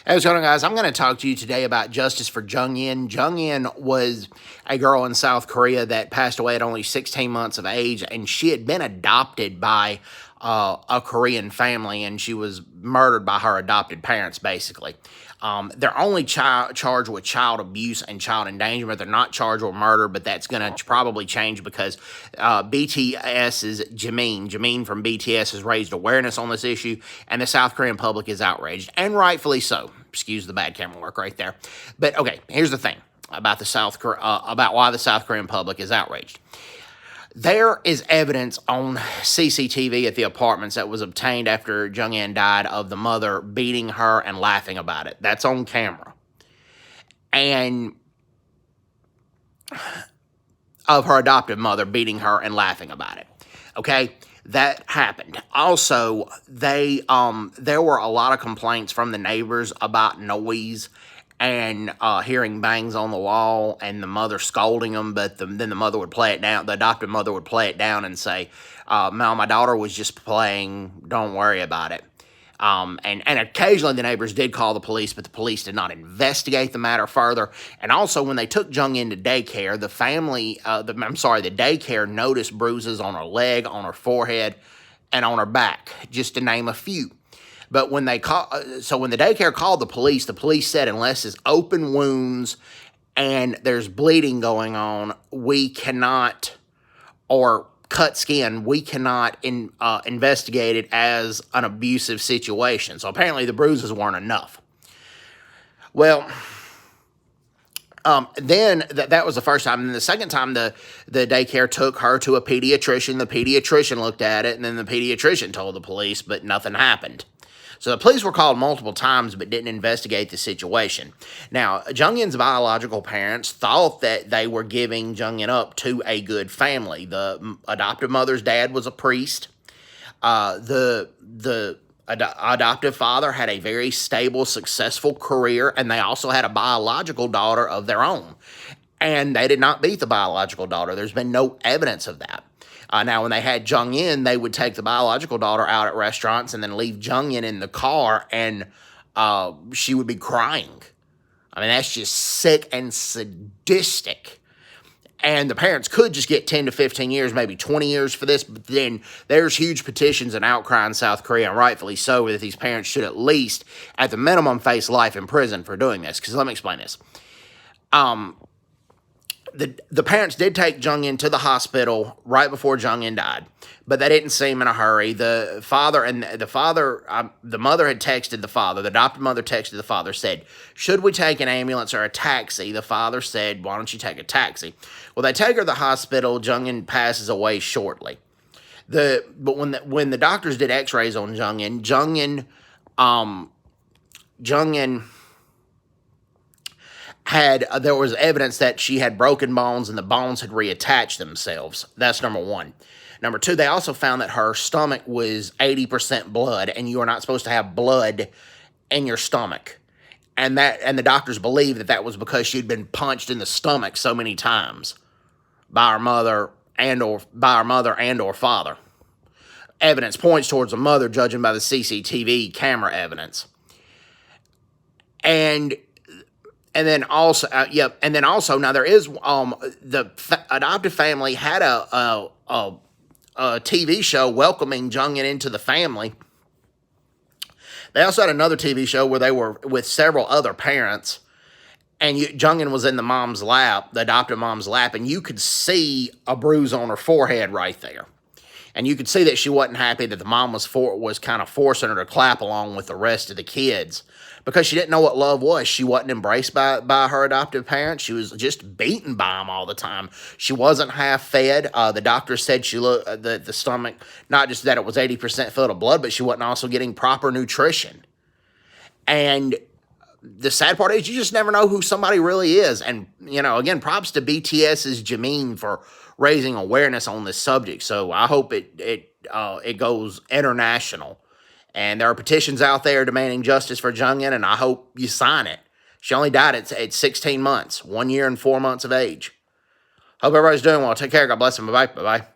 Hey, what's going on, guys? I'm going to talk to you today about justice for Jeongin. Jeongin was a girl in South Korea that passed away at only 16 months of age, and she had been adopted by a Korean family, and she was murdered by her adopted parents, basically. They're only charged with child abuse and child endangerment. They're not charged with murder, but that's going to probably change because BTS's Jeongin from BTS has raised awareness on this issue, and the South Korean public is outraged, and rightfully so. Excuse the bad camera work right there. But okay, here's the thing about about why the South Korean public is outraged. There is evidence on CCTV at the apartments that was obtained after Jeongin died of the mother beating her and laughing about it. That's on camera. And of her adoptive mother beating her and laughing about it. Okay? That happened. Also, there were a lot of complaints from the neighbors about noise and hearing bangs on the wall and the mother scolding them, but then the mother would play it down. The adopted mother would play it down and say, "Mom, my daughter was just playing. Don't worry about it." And occasionally the neighbors did call the police, but the police did not investigate the matter further. And also, when they took Jeongin to daycare, the daycare noticed bruises on her leg, on her forehead, and on her back, just to name a few. But when the daycare called the police said unless it's open wounds and there's bleeding going on, we cannot, or cut skin, we cannot investigate it as an abusive situation. So apparently the bruises weren't enough. Well, then that was the first time. And the second time, the daycare took her to a pediatrician. The pediatrician looked at it, and then the pediatrician told the police, but nothing happened. So the police were called multiple times but didn't investigate the situation. Now, Jeongin's biological parents thought that they were giving Jeongin up to a good family. The adoptive mother's dad was a priest. The adoptive father had a very stable, successful career, and they also had a biological daughter of their own. And they did not beat the biological daughter. There's been no evidence of that. Now, when they had Jeongin, they would take the biological daughter out at restaurants and then leave Jeongin in the car, and she would be crying. I mean, that's just sick and sadistic. And the parents could just get 10 to 15 years, maybe 20 years for this, but then there's huge petitions and outcry in South Korea, and rightfully so, that these parents should at least, at the minimum, face life in prison for doing this. Because let me explain this. The parents did take Jeongin to the hospital right before Jeongin died, but they didn't see him in a hurry. The mother had texted the father. The adopted mother texted the father, said, "Should we take an ambulance or a taxi?" The father said, "Why don't you take a taxi?" Well, they take her to the hospital. Jeongin passes away shortly. But when the doctors did X-rays on Jeongin there was evidence that she had broken bones and the bones had reattached themselves. That's number one. Number two, they also found that her stomach was 80% blood, and you are not supposed to have blood in your stomach. And the doctors believe that was because she'd been punched in the stomach so many times by her mother or father. Evidence points towards the mother, judging by the CCTV camera evidence. And then also, now there is, the adoptive family had a TV show welcoming Jeongin into the family. They also had another TV show where they were with several other parents, and Jeongin was in the mom's lap, the adoptive mom's lap, and you could see a bruise on her forehead right there. And you could see that she wasn't happy that the mom was kind of forcing her to clap along with the rest of the kids, because she didn't know what love was. She wasn't embraced by her adoptive parents. She was just beaten by them all the time. She wasn't half fed. The doctor said she looked the stomach, not just that it was 80% filled with blood, but she wasn't also getting proper nutrition. And the sad part is you just never know who somebody really is. And, again, props to BTS's Jeongin for raising awareness on this subject. So I hope it goes international. And there are petitions out there demanding justice for Jeongin, and I hope you sign it. She only died at 16 months, 1 year and 4 months of age. Hope everybody's doing well. Take care. God bless them. Bye-bye. Bye-bye.